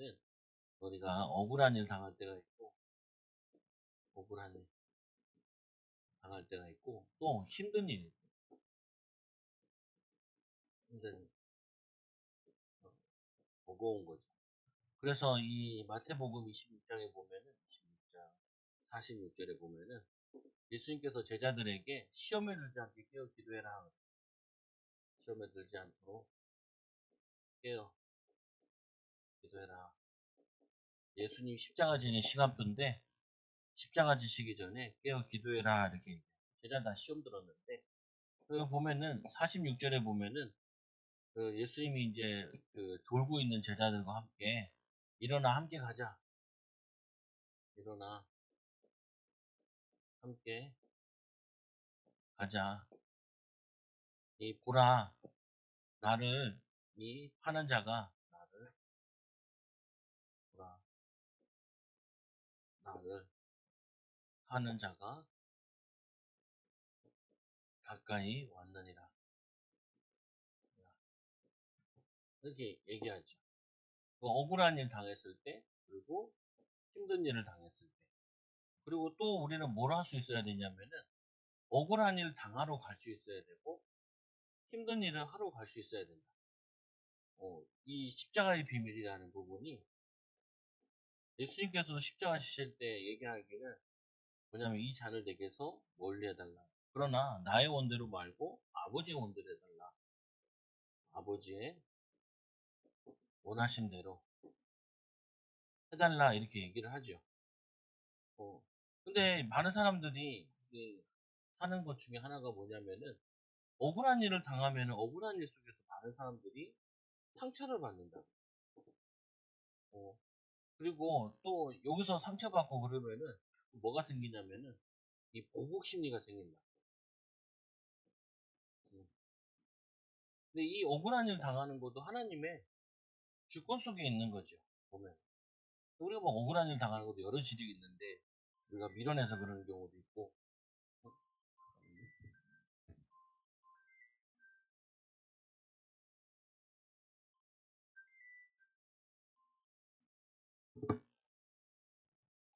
보면은 우리가 억울한 일 당할 때가 있고, 억울한 일 당할 때가 있고, 또 힘든 일, 힘든, 어, 버거운 거죠. 그래서 이 마태복음 26장에 보면은, 26장 46절에 보면은, 예수님께서 제자들에게 시험에 들지 않게 깨어 기도해라. 시험에 들지 않도록 깨어 기도해라. 예수님 십자가 지는 시간표인데, 십자가 지시기 전에 깨어 기도해라. 이렇게 제자 다 시험 들었는데, 그 보면은 46절에 보면은 그 예수님이 이제 그 졸고 있는 제자들과 함께 일어나 함께 가자. 일어나 함께 가자. 이 보라 나를 이 파는 자가 나를 보라 나를 파는 자가 가까이 왔느니라. 이렇게 얘기하죠. 그 억울한 일 당했을 때 그리고 힘든 일을 당했을 때 그리고 또 우리는 뭘 할 수 있어야 되냐면은 억울한 일 당하러 갈 수 있어야 되고 힘든 일을 하러 갈 수 있어야 된다. 이 십자가의 비밀이라는 부분이 예수님께서도 십자가 지실 때 얘기하기를 뭐냐면 이 잔을 내게서 멀리 해달라. 그러나 나의 원대로 말고 아버지의 원대로 해달라. 아버지의 원하신 대로 해달라 이렇게 얘기를 하죠. 어, 근데 많은 사람들이 사는 것 중에 하나가 뭐냐면은 억울한 일을 당하면은 억울한 일 속에서 많은 사람들이 상처를 받는다. 어, 그리고 또 여기서 상처받고 그러면은 뭐가 생기냐면은 이 보복 심리가 생긴다. 음. 근데 이 억울한 일 당하는 것도 하나님의 주권 속에 있는 거죠. 보면 우리가 뭐 억울한 일 당하는 것도 여러 질이 있는데 우리가 밀어내서 그러는 경우도 있고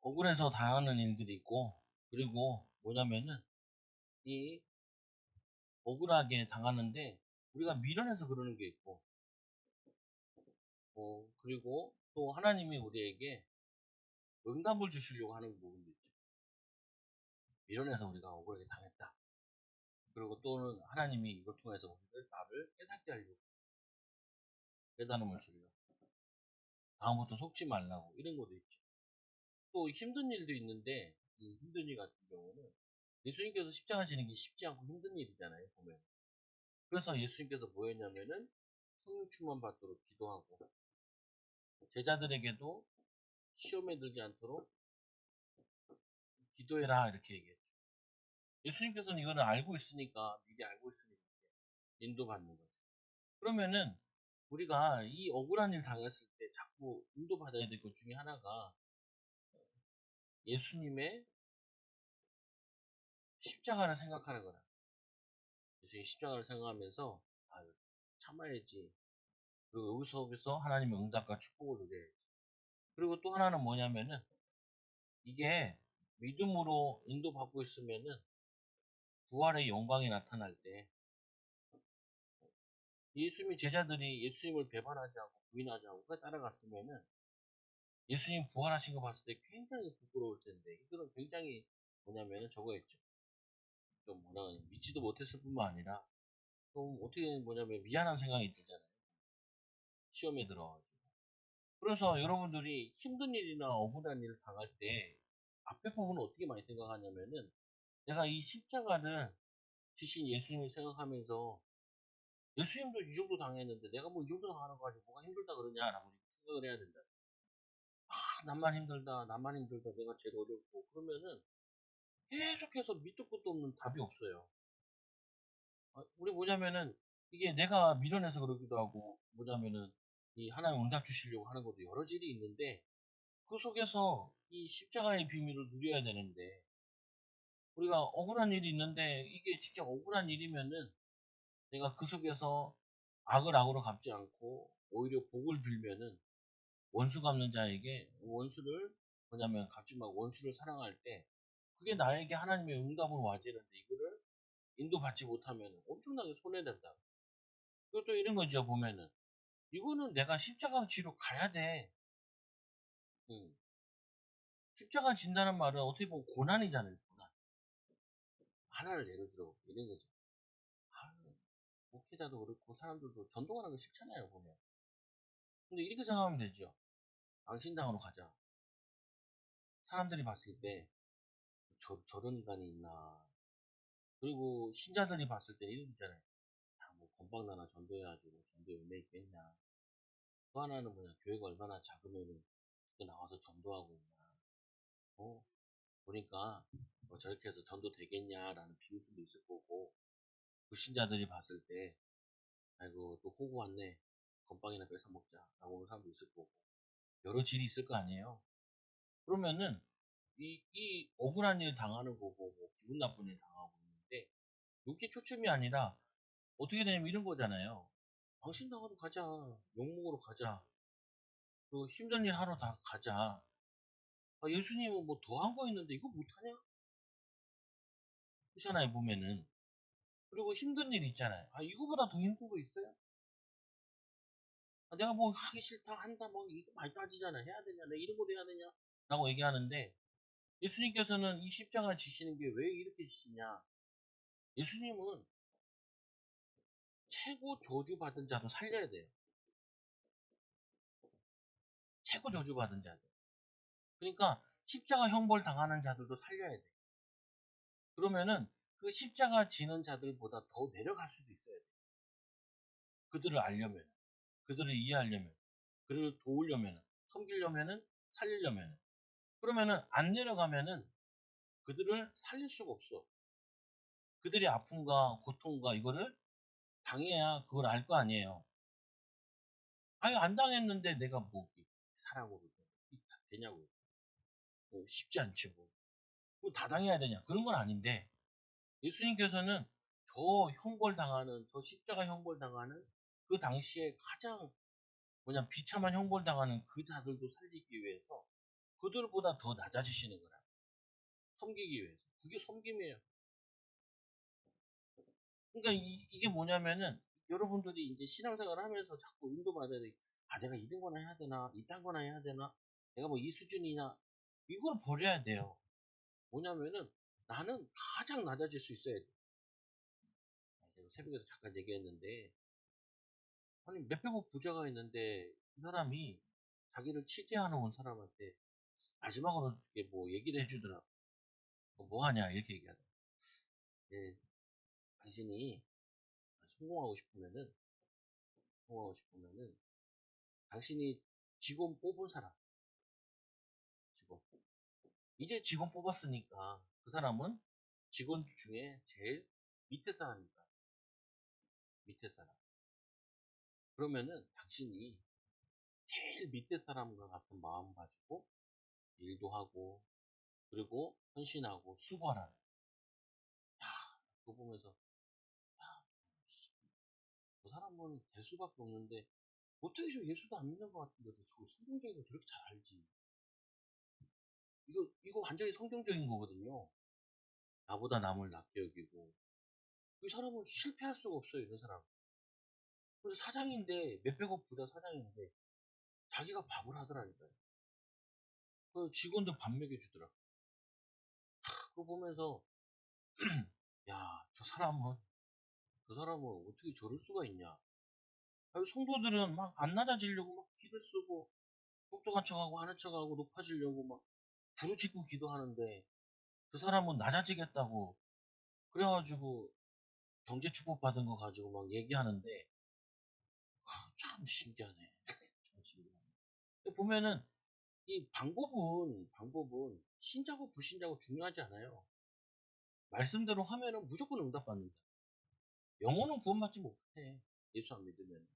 억울해서 당하는 일들이 있고 그리고 뭐냐면은 이 억울하게 당하는데 우리가 밀어내서 그러는 게 있고 그리고 또 하나님이 우리에게 응답을 주시려고 하는 부분도 있죠. 밀어내서 우리가 억울하게 당했다. 그리고 또는 하나님이 이걸 통해서 우리를 나를 깨닫게 하려고 깨달음을 주려고 다음부터 속지 말라고 이런 것도 있죠. 또 힘든 일도 있는데 이 힘든 일 같은 경우는 예수님께서 십자가 지는 게 쉽지 않고 힘든 일이잖아요. 보면 그래서 예수님께서 뭐 했냐면은 성령 충만 받도록 기도하고 제자들에게도 시험에 들지 않도록 기도해라 이렇게 얘기했죠. 예수님께서는 이거를 알고 있으니까 미리 알고 있으니까 인도받는 거죠. 그러면은 우리가 이 억울한 일 당했을 때 자꾸 인도받아야 될 것 중에 하나가 예수님의 십자가를 생각하는 거라. 예수님의 십자가를 생각하면서 아, 참아야지. 그리고 여기서 하나님의 응답과 축복을 누려야지. 그리고 또 하나는 뭐냐면은 이게 믿음으로 인도받고 있으면은 부활의 영광이 나타날 때 예수님의 제자들이 예수님을 배반하지 않고 부인하지 않고 따라갔으면은 예수님 부활하신 거 봤을 때 굉장히 부끄러울 텐데 이들은 굉장히 뭐냐면은 저거였죠. 좀 뭐라 믿지도 못했을 뿐만 아니라 좀 어떻게 뭐냐면 미안한 생각이 들잖아요. 시험에 들어가지고. 그래서 여러분들이 힘든 일이나 억울한 일을 당할 때 앞에 부분은 어떻게 많이 생각하냐면은 내가 이 십자가를 지신 예수님을 생각하면서 예수님도 이 정도 당했는데 내가 뭐 이 정도 당하는 거 가지고 뭐가 힘들다 그러냐라고 생각을 해야 된다. 나만 힘들다, 나만 힘들다, 내가 제일 어렵고 그러면은 계속해서 밑도 끝도 없는 답이 없어요. 우리 뭐냐면은 이게 내가 밀어내서 그러기도 하고 뭐냐면은 이 하나님 응답 주시려고 하는 것도 여러 질이 있는데 그 속에서 이 십자가의 비밀을 누려야 되는데 우리가 억울한 일이 있는데 이게 진짜 억울한 일이면은 내가 그 속에서 악을 악으로 갚지 않고 오히려 복을 빌면은 원수 갚는 자에게 원수를 뭐냐면 갚지 말고 원수를 사랑할 때 그게 나에게 하나님의 응답으로 와지는데 이거를 인도받지 못하면 엄청나게 손해된다. 그것도 이런 거죠. 보면은 이거는 내가 십자가 지로 가야 돼. 응. 십자가 진다는 말은 어떻게 보면 고난이잖아요. 고난. 하나를 예를 들어 이런 거죠. 아, 목회자도 그렇고 사람들도 전도하는 거 싫잖아요. 보면. 근데 이렇게 생각하면 되죠. 망신당으로 가자. 사람들이 봤을 때 저런 인간이 있나. 그리고 신자들이 봤을 때 이런 거 있잖아요. 야, 뭐 건방나나 전도해가지고 전도에 의미 있겠냐. 또 하나는 뭐냐. 교회가 얼마나 작으면은 그렇게 나와서 전도하고 있냐. 어? 보니까 뭐 저렇게 해서 전도 되겠냐라는 비웃음도 있을 거고 불신자들이 봤을 때 아이고 또 호구 왔네. 건빵이나 뺏어 먹자 라고 하는 사람도 있을 거고 여러 질이 있을 거 아니에요. 그러면은 이 억울한 일 당하는 거고 뭐 기분 나쁜 일 당하고 있는데 이게 초점이 아니라 어떻게 되냐면 이런 거잖아요. 당신 당하러 가자. 욕먹으러 가자. 그 힘든 일 하러 다 가자. 아, 예수님은 뭐 더 한 거 있는데 이거 못하냐? 그렇잖아요 보면은. 그리고 힘든 일 있잖아요. 아 이거보다 더 힘든 거 있어요? 아, 내가 뭐 하기 싫다 한다 막 이거 많이 따지잖아. 해야 되냐? 내가 이런 것도 해야 되냐? 라고 얘기하는데 예수님께서는 이 십자가 지시는 게 왜 이렇게 지시냐? 예수님은 최고 저주받은 자도 살려야 돼요. 최고 저주받은 자들. 그러니까 십자가 형벌 당하는 자들도 살려야 돼. 그러면은 그 십자가 지는 자들보다 더 내려갈 수도 있어야 돼. 그들을 알려면, 그들을 이해하려면, 그들을 도우려면, 섬기려면은, 살리려면. 그러면은 안 내려가면은 그들을 살릴 수가 없어. 그들의 아픔과 고통과 이거를 당해야 그걸 알 거 아니에요. 아니 안 당했는데 내가 뭐 사라고 되냐고. 뭐 쉽지 않지 뭐. 다 당해야 되냐? 그런 건 아닌데 예수님께서는 저 형벌 당하는 저 십자가 형벌 당하는 그 당시에 가장 뭐냐 비참한 형벌 당하는 그 자들도 살리기 위해서 그들보다 더 낮아지시는 거라. 섬기기 위해서. 그게 섬김이에요. 그러니까 이게 뭐냐면은 여러분들이 이제 신앙생활 하면서 자꾸 인도받아야 돼. 아, 내가 이런 거나 해야 되나? 이딴 거나 해야 되나? 내가 뭐 이 수준이냐? 이걸 버려야 돼요. 뭐냐면은 나는 가장 낮아질 수 있어야 돼. 제가 새벽에도 잠깐 얘기했는데 아니 몇백억 부자가 있는데 그 사람이 자기를 치대하는 온 사람한테 마지막으로 이렇게 뭐 얘기를 해주더라. 뭐 하냐 이렇게 얘기하더라. 예, 당신이 성공하고 싶으면은 성공하고 싶으면은 당신이 직원 뽑은 사람 직원 이제 직원 뽑았으니까 그 사람은 직원 중에 제일 밑에 사람이다. 밑에 사람. 그러면은 당신이 제일 밑에 사람과 같은 마음 가지고 일도 하고 그리고 헌신하고 수고하라. 야, 그거 보면서 야, 그 사람은 될 수밖에 없는데 어떻게 저 예수도 안 믿는 것 같은데 저 성경적인 거 저렇게 잘 알지? 이거 완전히 성경적인 거거든요. 나보다 남을 낮게 여기고 이 사람은 실패할 수가 없어요. 이 사람. 그래서 사장인데 몇백억 부자 사장인데 자기가 밥을 하더라니까요. 그 직원들 밥 먹여주더라. 그거 보면서 야, 저 사람은 어떻게 저럴 수가 있냐? 아니, 성도들은 막 안 낮아지려고 막 기도 쓰고 똑똑한 척하고 하는 척하고 높아지려고 막 부르짖고 기도하는데 그 사람은 낮아지겠다고 그래가지고 경제 축복 받은 거 가지고 막 얘기하는데 참 신기하네. 참 신기하네. 보면은 이 방법은 신자고 불신자고 중요하지 않아요. 말씀대로 하면은 무조건 응답받는다. 영혼은 구원받지 못해. 예수 안 믿으면.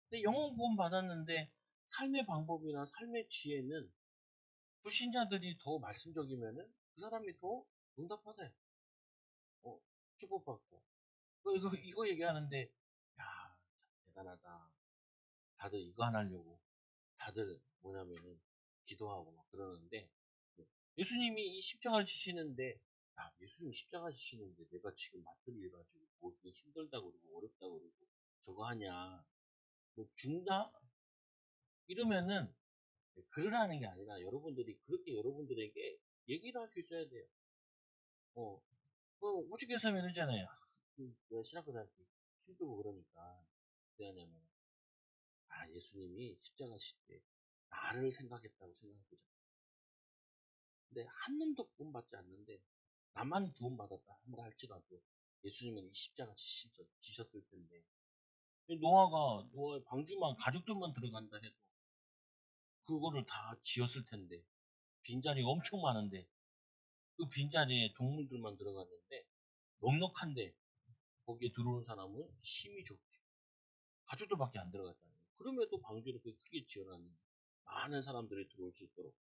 근데 영혼 구원 받았는데 삶의 방법이나 삶의 지혜는 불신자들이 더 말씀적이면은 그 사람이 더 응답받아요. 어, 축복받고. 이거 얘기하는데, 야, 참 대단하다. 다들 이거 안 하려고. 다들 뭐냐면은 기도하고 막 그러는데 예수님이 이 십자가를 지시는데 예수님이 십자가 지시는데 내가 지금 맡을 일 가지고 뭐 이게 힘들다고 그러고 어렵다고 그러고 저거 하냐 뭐 죽나 이러면은 그러라는 게 아니라 여러분들이 그렇게 여러분들에게 얘기를 할 수 있어야 돼요. 오죽했으면 이러잖아요. 내가 신학교 다닐 때 힘들고 그러니까 어떻게 하냐면 예수님이 십자가 지실 때 나를 생각했다고 생각해보자. 근데 한 놈도 구원받지 않는데 나만 구원받았다 한다 할지라도 예수님은 이 십자가 지셨을 텐데 노아의 방주만 가족들만 들어간다 해도 그거를 다 지었을 텐데 빈자리가 엄청 많은데 그 빈자리에 동물들만 들어갔는데 넉넉한데 거기에 들어오는 사람은 힘이 적죠. 가족들밖에 안 들어갔다는 거예요. 그럼에도 방주를 그렇게 크게 지어놨는데 많은 사람들이 들어올 수 있도록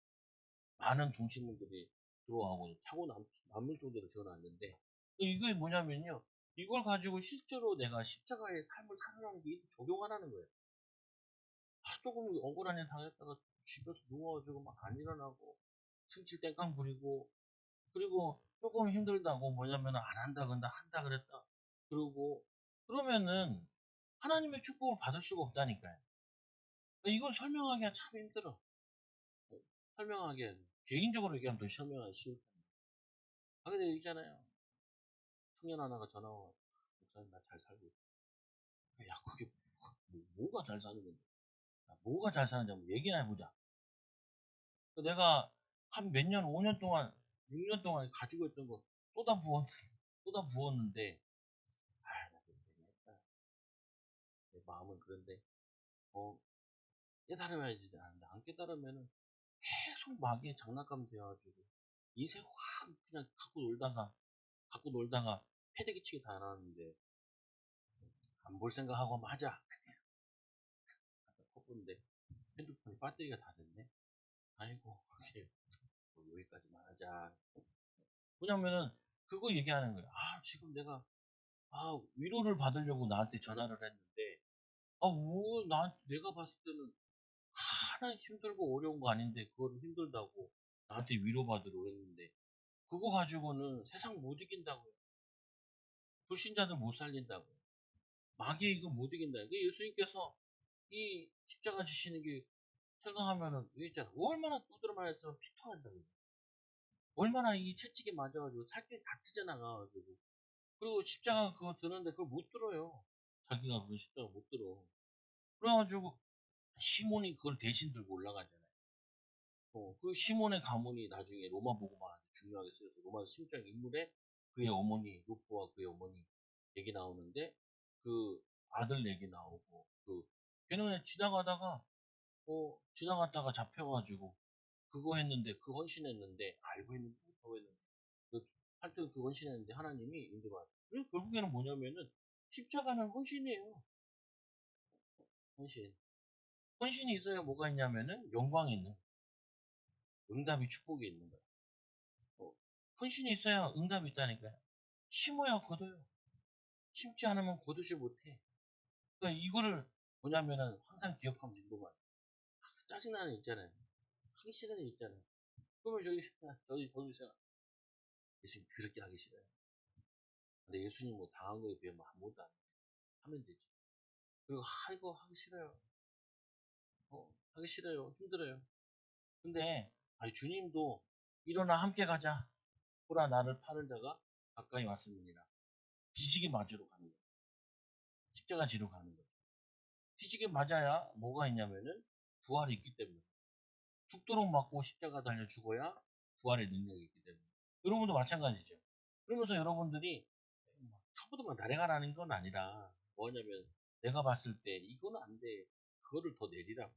많은 동식물들이 들어가고 타고 남을 정도로 지어놨는데 이게 뭐냐면요. 이걸 가지고 실제로 내가 십자가의 삶을 살아라는 게 적용하라는 거예요. 조금 억울한 일 당했다가 집에서 누워가지고 막 안 일어나고 승질 땡깡 부리고 그리고 조금 힘들다고 뭐냐면 안 한다 그런다 한다 그랬다 그러고 그러면은 하나님의 축복을 받을 수가 없다니까요. 이걸 설명하기가 참 힘들어. 설명하기엔 개인적으로 얘기하면 더 설명하기 쉬울 텐데. 근데 있잖아요. 청년 하나가 전화 와. 목사님 나 잘 살고 있어. 야 그게 뭐가 잘 사는 건데? 뭐가 잘 사는지 한번 얘기나 해보자. 내가 한 몇 년, 5년 동안, 6년 동안 가지고 있던 거 쏟아 부었는데, 나 괜찮겠다. 내 마음은 그런데, 깨달아야지. 안 깨달으면은 계속 마귀에 장난감 되어가지고, 인생 확 그냥 갖고 놀다가 패대기 치기 다 나왔는데, 안 볼 생각하고 하면 하자. 컸는데, 핸드폰이 배터리가 다 됐네. 아이고, 그게 여기까지만 하자. 왜냐면은, 그거 얘기하는 거예요. 지금 위로를 받으려고 나한테 전화를 했는데, 내가 봤을 때는 하나 힘들고 어려운 거 아닌데, 그거를 힘들다고 나한테 위로받으러 했는데, 그거 가지고는 세상 못 이긴다고요. 불신자들 못 살린다고요. 마귀 이거 못 이긴다. 이게 예수님께서 이 십자가 지시는 게 생각하면은, 이게 있잖아. 얼마나 두드러만 했으면 피 터진다고요. 얼마나 이 채찍에 맞아가지고 살게 다 찢어나가가지고. 그리고 십자가 그거 드는데 그걸 못 들어요. 자기가 그 십자가 못 들어. 그래가지고 시몬이 그걸 대신 들고 올라가잖아요. 그 시몬의 가문이 나중에 로마복음화한테 중요하게 쓰여서 로마서 16장 인물에 그의 어머니 루프와 그의 어머니 얘기 나오는데 그 아들 얘기 나오고 걔는 그냥 지나갔다가 잡혀가지고 그거 했는데 그 헌신했는데 알고 있는데 더 했는데 하여튼 그 헌신했는데 하나님이 인도가 그래서 결국에는 뭐냐면은 십자가는 헌신이에요. 헌신. 헌신이 있어야 뭐가 있냐면은 영광이 있는 응답이 축복이 있는 거야. 헌신이 있어야 응답이 있다니까요. 심어야 거둬요. 심지 않으면 거두지 못해. 그러니까 이거를 뭐냐면은 항상 기억하면 인도가 짜증나는 일 있잖아요. 하기 싫은 일 있잖아요. 그러면 저기 생각 예수님 그렇게 하기 싫어요. 근데 예수님 뭐 당한 거에 비하면 아무것도 안 해. 하면 되지. 그리고 이거 하기 싫어요. 하기 싫어요. 힘들어요. 근데 주님도 일어나 함께 가자. 보라 나를 파는 자가 가까이 왔습니다. 뒤지게 맞으러 가는 거예요. 십자가 지러 가는 거예요. 뒤지게 맞아야 뭐가 있냐면은 부활이 있기 때문에 죽도록 맞고 십자가 달려 죽어야 부활의 능력이 있기 때문에 여러분도 마찬가지죠. 그러면서 여러분들이 처부터만 나래가라는 건 아니라 뭐냐면 내가 봤을 때 이거는 안 돼. 그거를 더 내리라고.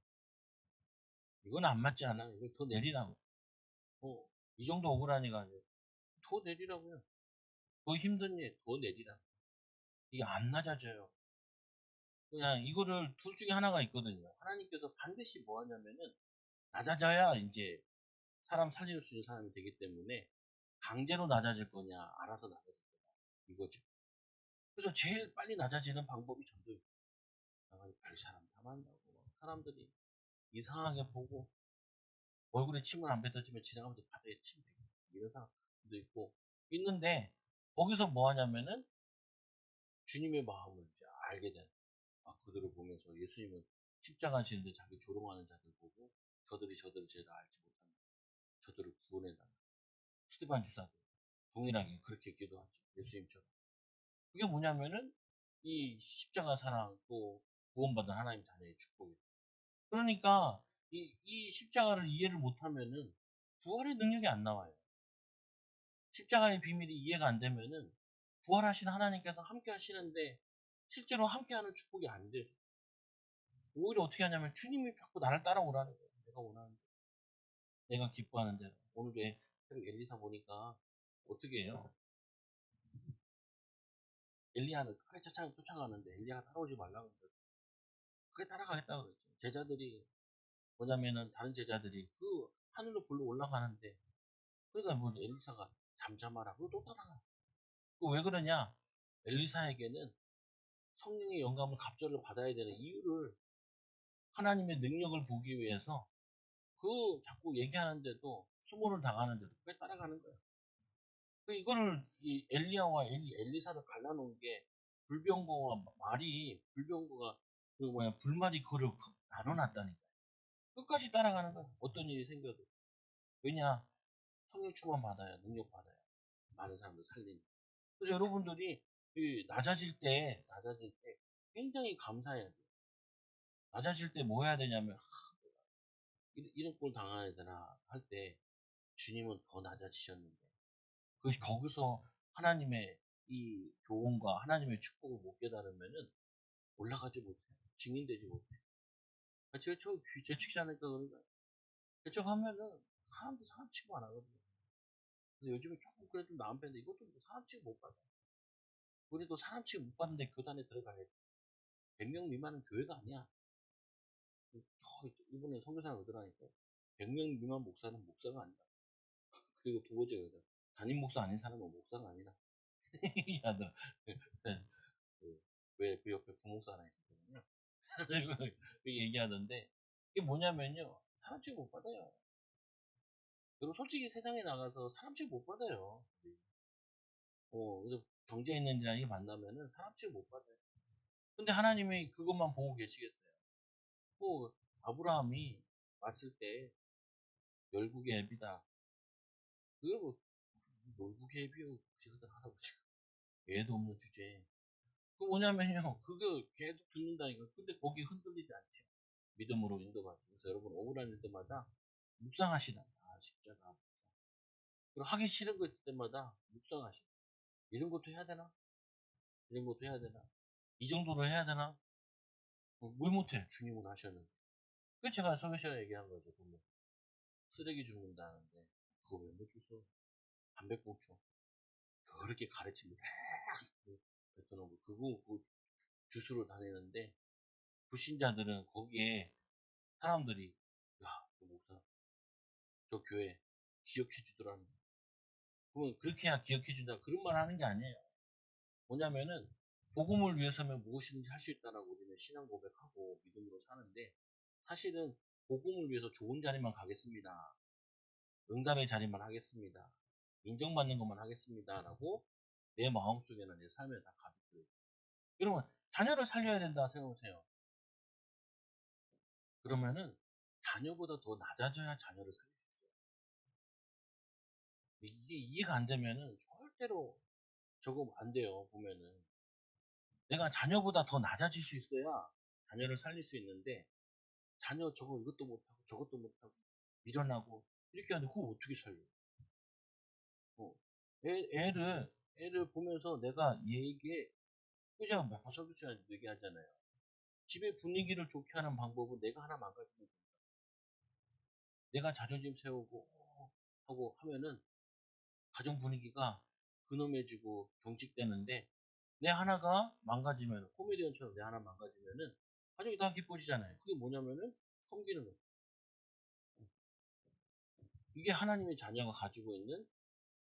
이건 안 맞지 않아. 이걸 더 내리라고. 이 정도 억울하니까 더 내리라고요. 더 힘든 일 더 내리라고. 이게 안 낮아져요. 그냥 이거를 둘 중에 하나가 있거든요. 하나님께서 반드시 뭐 하냐면은 낮아져야 이제 사람 살릴 수 있는 사람이 되기 때문에 강제로 낮아질 거냐, 알아서 낮아질 거냐, 이거죠. 그래서 제일 빨리 낮아지는 방법이 전도예요. 별 사람 다 만나고, 사람들이 이상하게 보고, 얼굴에 침을 안 뱉어지면 지나가면서 바닥에 침 뱉고 이런 사람도 있고 있는데 거기서 뭐 하냐면은 주님의 마음을 이제 알게 되는 그들을 보면서 예수님은 십자가 지는데 자기 조롱하는 자들 보고 저들이 죄를 알지 못한다. 저들을 구원해달라. 스테반 집사도 동일하게 그렇게 기도하죠. 예수님처럼. 그게 뭐냐면은 이 십자가 사랑 또 구원받은 하나님 자녀의 축복이에요. 그러니까 이 십자가를 이해를 못하면은 부활의 능력이 안 나와요. 십자가의 비밀이 이해가 안 되면은 부활하신 하나님께서 함께 하시는데 실제로 함께하는 축복이 안 되죠. 오히려 어떻게 하냐면 주님이 자꾸 나를 따라오라는 거예요. 내가 원하는 대로. 내가 기뻐하는 대로. 오늘 엘리사 보니까 어떻게 해요? 엘리야는 끝까지 쫓아가는데 엘리야가 따라오지 말라고 그랬죠. 그게 따라가겠다고 그랬죠. 제자들이 뭐냐면은 다른 제자들이 그 하늘로 불러 올라가는데 그러니까 뭐 엘리사가 잠잠하라 그거 또 따라가. 그 왜 그러냐? 엘리사에게는 성령의 영감을 갑절을 받아야 되는 이유를 하나님의 능력을 보기 위해서 그 자꾸 얘기하는데도 수모를 당하는데도 그게 따라가는 거예요. 이거를 이 엘리야와 엘리사를 갈라놓은 게 불병거와 불병거가 그 뭐야 불말이 그거를 나눠놨다니까. 끝까지 따라가는 거야. 어떤 일이 생겨도. 왜냐? 성령 충만 받아야 능력 받아야 많은 사람들 살리니. 그래서 여러분들이 낮아질 때 굉장히 감사해야 돼요. 낮아질 때 뭐 해야 되냐면 이런 꼴 당해야 되나 할 때 주님은 더 낮아지셨는데 거기서 하나님의 이 교훈과 하나님의 축복을 못 깨달으면은 올라가지 못해. 증인되지 못해. 제가 재촉지 않을까 그러니까 재촉하면은 사람들 사람 취급 안 하거든요. 근데 요즘에 조금 그래도 나은 편인데 이것도 사람 취급 못 받아. 우리도 사람 취급 못 받는데 교단에 들어가야 돼. 100명 미만은 교회가 아니야. 이번에 선교사가 그러더라니까. 100명 미만 목사는 목사가 아니다. 그리고 두 번째 여자. 담임 목사 아닌 사람은 목사가 아니다. 얘기하더라. 왜 그 옆에 부목사 하나 있었거든요. 그 얘기하던데 이게 뭐냐면요. 사람 취급 못 받아요. 여러분 솔직히 세상에 나가서 사람 취급 못 받아요. 그래서 경제 있는 자에게 만나면은 사람 취급 못 받아요. 근데 하나님이 그것만 보고 계시겠어요? 뭐 아브라함이 왔을 때 열국의 애비다. 그게 뭐 열국의 애비요. 지그들 할아버지가 애도 없는 주제에. 그 뭐냐면요. 그거 계속 듣는다니까. 근데 거기 흔들리지 않죠. 믿음으로 인도받죠. 그래서 여러분 억울한 일 때마다 묵상하시라. 십자가. 그리고 하기 싫은 것 때마다 묵상하시라. 이런 것도 해야 되나? 이런 것도 해야 되나? 이 정도로 해야 되나? 뭘 못해. 주님은 하셨는데. 그 제가 소개시간 얘기한 거죠. 보면 쓰레기 줍는다는데 그거 왜 못 주소? 담배꽁초. 그렇게 가르칩니다. 뱉어놓고 그거 그 주스로 다니는데 불신자들은 거기에 사람들이 야, 그 목사 저 교회 기억해 주더라는 거야. 그러면 그렇게 해야 기억해 준다 그런 말 하는 게 아니에요. 뭐냐면은 복음을 위해서면 무엇이든지 할 수 있다라고 우리는 신앙 고백하고 믿음으로 사는데 사실은 복음을 위해서 좋은 자리만 가겠습니다. 응답의 자리만 하겠습니다. 인정받는 것만 하겠습니다라고 내 마음속에나 내 삶에 다 가득해요. 여러분 자녀를 살려야 된다 생각하세요. 그러면은 자녀보다 더 낮아져야 자녀를 살릴 수 있어요. 이게 이해가 안 되면은 절대로 저거 안 돼요. 보면은 내가 자녀보다 더 낮아질 수 있어야 자녀를 살릴 수 있는데 자녀 저거 이것도 못하고 저것도 못하고 미련하고 이렇게 하는데 그거 어떻게 살려? 어. 애를 보면서 내가 얘에게 그냥 몇 번 설교 시간에 얘기하잖아요. 집의 분위기를 좋게 하는 방법은 내가 하나 망가지면 된다. 내가 자존심 세우고 하고 하면은 가정 분위기가 근엄해지고 경직되는데 내 하나가 망가지면 코미디언처럼 내 하나 망가지면은 가족이 다 기뻐지잖아요. 그게 뭐냐면은 섬기는 거예요. 이게 하나님의 자녀가 가지고 있는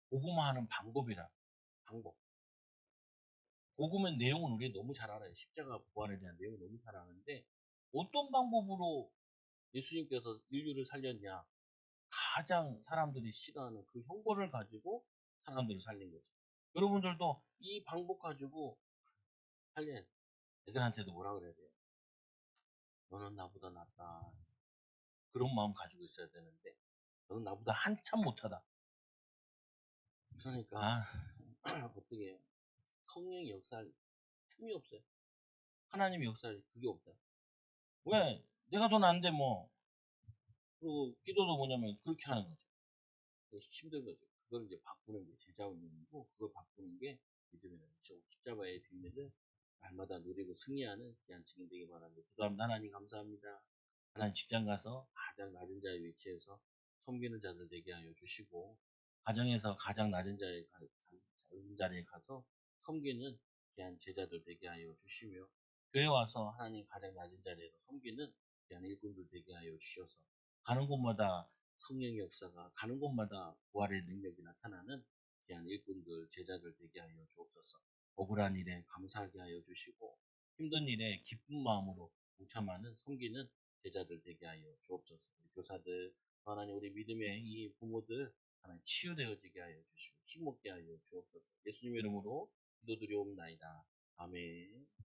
복음화하는 방법이라 방법. 복음의 내용은 우리 너무 잘 알아요. 십자가 부활에 대한 내용을 너무 잘 아는데 어떤 방법으로 예수님께서 인류를 살렸냐? 가장 사람들이 싫어하는 그 형벌을 가지고 사람들을 살린 거죠. 여러분들도 이 방법 가지고 살린 애들한테도 뭐라 그래야 돼요? 너는 나보다 낫다. 그런 마음 가지고 있어야 되는데 너는 나보다 한참 못하다. 그러니까 어떻게 해요? 성령의 역사할 틈이 없어요. 하나님의 역사할 그게 없다. 왜? 내가 더 나은데 뭐. 그리고 기도도 뭐냐면 그렇게 하는 거죠. 힘든 거죠. 그걸 이제 바꾸는 게 제자 운동이고 그걸 바꾸는 게 믿음의 십자가의 비밀을 날마다 누리고 승리하는 귀한 증인 되기 바랍니다. 기도합니다. 하나님 감사합니다. 하나님 직장 가서 가장 낮은 자의 위치에서 섬기는 자들 되게 하여 주시고 가정에서 가장 낮은 낮은 자리에 가서 섬기는 귀한 제자들 되게 하여 주시며 교회 와서 하나님 가장 낮은 자리에서 섬기는 귀한 일꾼들 되게 하여 주셔서 가는 곳마다 성령의 역사가 가는 곳마다 부활의 능력이 나타나는 귀한 일꾼들, 제자들 되게 하여 주옵소서. 억울한 일에 감사하게 하여 주시고 힘든 일에 기쁜 마음으로 동참하는 섬기는 제자들 되게 하여 주옵소서. 우리 교사들, 하나님 우리 믿음의 이 부모들 하나님 치유되어지게 하여 주시고 힘먹게 하여 주옵소서. 예수님 이름으로 기도드리옵나이다. 아멘.